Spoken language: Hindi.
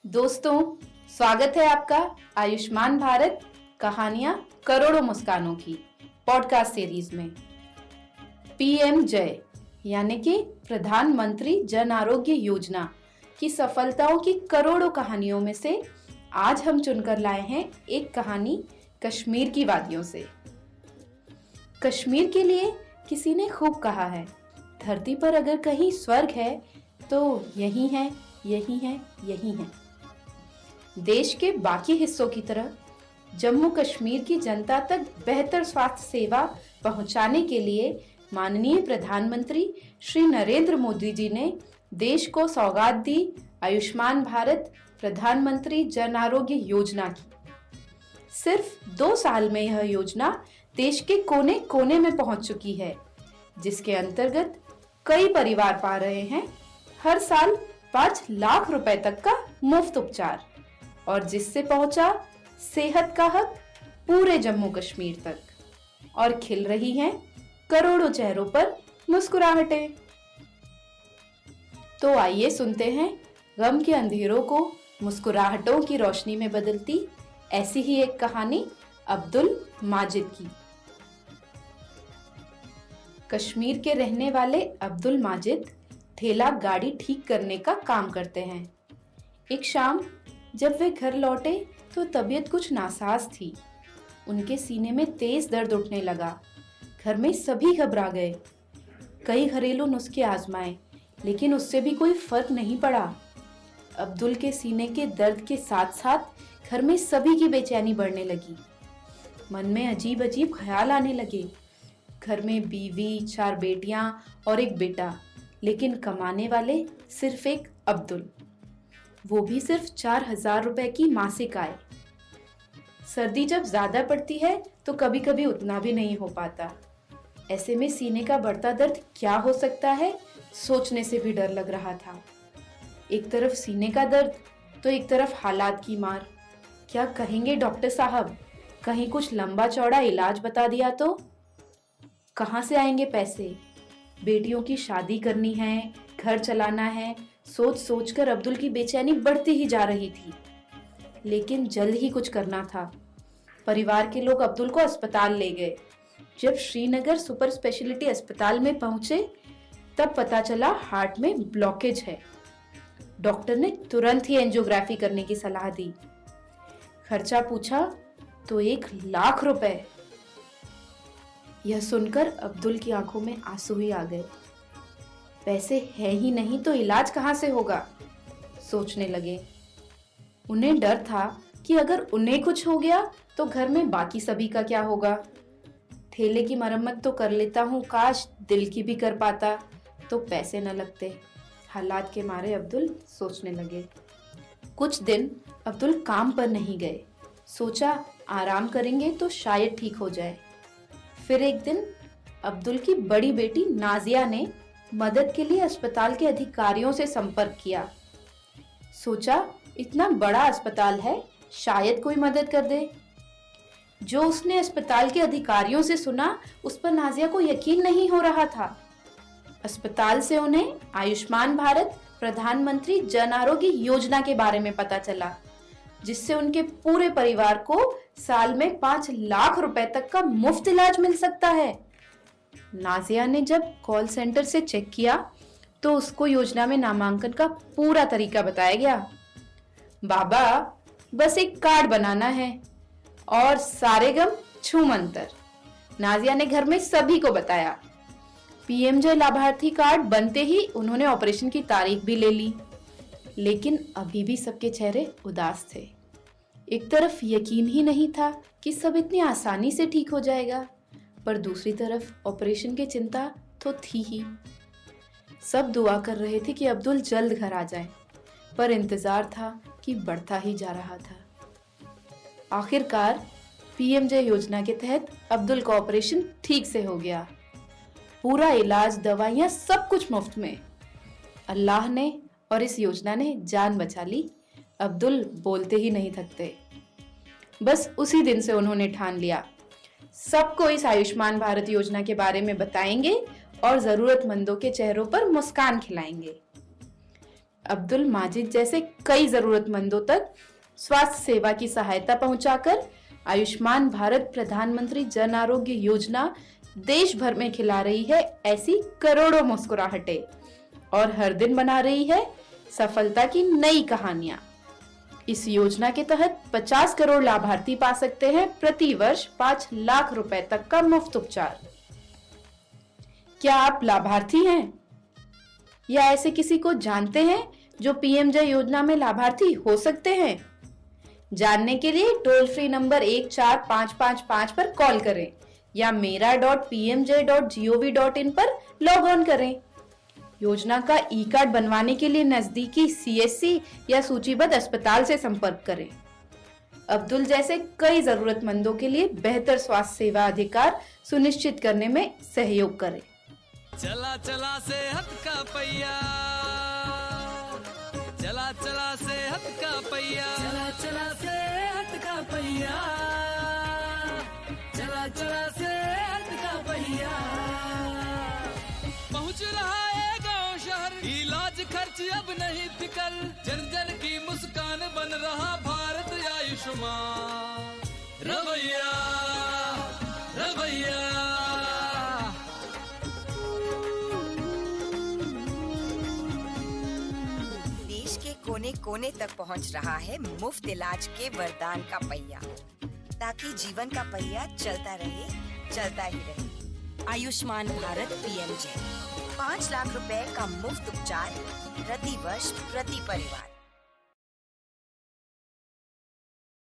दोस्तों, स्वागत है आपका आयुष्मान भारत कहानियां करोड़ों मुस्कानों की पॉडकास्ट सीरीज में। पीएम जय यानी कि प्रधानमंत्री जन आरोग्य योजना की सफलताओं की करोड़ों कहानियों में से आज हम चुनकर लाए हैं एक कहानी कश्मीर की वादियों से। कश्मीर के लिए किसी ने खूब कहा है, धरती पर अगर कहीं स्वर्ग है तो यही है, यही है, यही है। देश के बाकी हिस्सों की तरह जम्मू कश्मीर की जनता तक बेहतर स्वास्थ्य सेवा पहुंचाने के लिए माननीय प्रधानमंत्री श्री नरेंद्र मोदी जी ने देश को सौगात दी आयुष्मान भारत प्रधानमंत्री जन आरोग्य योजना की। सिर्फ 2 साल में यह योजना देश के कोने कोने में पहुंच चुकी है, जिसके अंतर्गत कई परिवार पा रहे हैं हर साल 5 लाख रुपए तक का मुफ्त उपचार, और जिससे पहुंचा सेहत का हक पूरे जम्मू कश्मीर तक और खिल रही हैं करोड़ों चेहरों पर मुस्कुराहटें। तो आइए सुनते हैं गम के अंधेरों को मुस्कुराहटों की रोशनी में बदलती ऐसी ही एक कहानी अब्दुल माजिद की। कश्मीर के रहने वाले अब्दुल माजिद ठेला गाड़ी ठीक करने का काम करते हैं। एक शाम जब वे घर लौटे तो तबीयत कुछ नासाज थी। उनके सीने में तेज दर्द उठने लगा। घर में सभी घबरा गए। कई घरेलू नुस्खे आजमाए, लेकिन उससे भी कोई फर्क नहीं पड़ा। अब्दुल के सीने के दर्द के साथ साथ घर में सभी की बेचैनी बढ़ने लगी। मन में अजीब अजीब ख्याल आने लगे। घर में बीवी, 4 बेटियां और एक बेटा, लेकिन कमाने वाले सिर्फ एक अब्दुल, वो भी सिर्फ 4,000 रुपए की मासिक आय। सर्दी जब ज्यादा पड़ती है तो कभी कभी उतना भी नहीं हो पाता। ऐसे में सीने का बढ़ता दर्द क्या हो सकता है, सोचने से भी डर लग रहा था। एक तरफ सीने का दर्द तो एक तरफ हालात की मार। क्या कहेंगे डॉक्टर साहब, कहीं कुछ लंबा चौड़ा इलाज बता दिया तो? कहाँ से आएंगे पैसे? बेटियों की शादी करनी है, घर चलाना है, सोच सोचकर अब्दुल की बेचैनी बढ़ती ही जा रही थी। लेकिन जल्द ही कुछ करना था। परिवार के लोग अब्दुल को अस्पताल ले गए। जब श्रीनगर सुपर स्पेशलिटी अस्पताल में पहुंचे तब पता चला हार्ट में ब्लॉकेज है। डॉक्टर ने तुरंत ही एंजियोग्राफी करने की सलाह दी। खर्चा पूछा तो 1 लाख रुपए। यह सुनकर अब्दुल की आंखों में आंसू ही आ गए। पैसे है ही नहीं तो इलाज कहां से होगा, सोचने लगे। उन्हें डर था कि अगर उन्हें कुछ हो गया तो घर में बाकी सभी का क्या होगा। ठेले की मरम्मत तो कर लेता हूँ, काश दिल की भी कर पाता तो पैसे न लगते। हालात के मारे अब्दुल सोचने लगे। कुछ दिन अब्दुल काम पर नहीं गए। सोचा आराम करेंगे तो शायद ठीक हो जाए। फिर एक दिन अब्दुल की बड़ी बेटी नाजिया ने मदद के लिए अस्पताल के अधिकारियों से संपर्क किया। सोचा इतना बड़ा अस्पताल है, शायद कोई मदद कर दे। जो उसने अस्पताल के अधिकारियों से सुना उस पर नाजिया को यकीन नहीं हो रहा था। अस्पताल से उन्हें आयुष्मान भारत प्रधानमंत्री जन आरोग्य योजना के बारे में पता चला, जिससे उनके पूरे परिवार को साल में 5 लाख रुपए तक का मुफ्त इलाज मिल सकता है। नाजिया ने जब कॉल सेंटर से चेक किया तो उसको योजना में नामांकन का पूरा तरीका बताया गया। बाबा, बस एक कार्ड बनाना है और सारे गम छू मंतर। नाजिया ने घर में सभी को बताया। पीएमजे लाभार्थी कार्ड बनते ही उन्होंने ऑपरेशन की तारीख भी ले ली। लेकिन अभी भी सबके चेहरे उदास थे। एक तरफ यकीन ही नहीं था कि सब इतनी आसानी से ठीक हो जाएगा, पर दूसरी तरफ ऑपरेशन की चिंता तो थी ही। सब दुआ कर रहे थे कि अब्दुल जल्द घर आ जाए, पर इंतजार था कि बढ़ता ही जा रहा था। आखिरकार पीएमजे योजना के तहत अब्दुल का ऑपरेशन ठीक से हो गया। पूरा इलाज, दवाइयां, सब कुछ मुफ्त में। अल्लाह ने और इस योजना ने जान बचा ली। अब्दुल बोलते ही नहीं थकते। बस उसी दिन से उन्होंने ठान लिया, सबको इस आयुष्मान भारत योजना के बारे में बताएंगे और जरूरतमंदों के चेहरों पर मुस्कान खिलाएंगे। अब्दुल माजिद जैसे कई जरूरतमंदों तक स्वास्थ्य सेवा की सहायता पहुंचाकर आयुष्मान भारत प्रधानमंत्री जन आरोग्य योजना देश भर में खिला रही है ऐसी करोड़ों मुस्कुराहटें और हर दिन बना रही है सफलता की नई कहानियां। इस योजना के तहत 50 करोड़ लाभार्थी पा सकते हैं प्रति वर्ष 5 लाख रुपए तक का मुफ्त उपचार। क्या आप लाभार्थी हैं या ऐसे किसी को जानते हैं जो पीएमजे योजना में लाभार्थी हो सकते हैं? जानने के लिए टोल फ्री नंबर 14555 पर कॉल करें या mera.pmj.gov.in पर लॉग ऑन करें। योजना का ई कार्ड बनवाने के लिए नजदीकी सीएससी या सूचीबद्ध अस्पताल से संपर्क करें। अब्दुल जैसे कई जरूरतमंदों के लिए बेहतर स्वास्थ्य सेवा अधिकार सुनिश्चित करने में सहयोग करें। चला चला सेहत का पहिया, चला चला सेहत का पहिया, चला चला सेहत का पहिया, चला चला सेहत का पहिया। पहुंच रहा है गांव शहर, इलाज खर्च अब नहीं फिकर, जन जन की मुस्कान बन रहा भारत आयुष्मान। रवैया रवैया कोने कोने तक पहुंच रहा है मुफ्त इलाज के वरदान का पहिया, ताकि जीवन का पहिया चलता ही रहे। आयुष्मान भारत पीएमजे 5 लाख रुपए का मुफ्त उपचार प्रति वर्ष प्रति परिवार।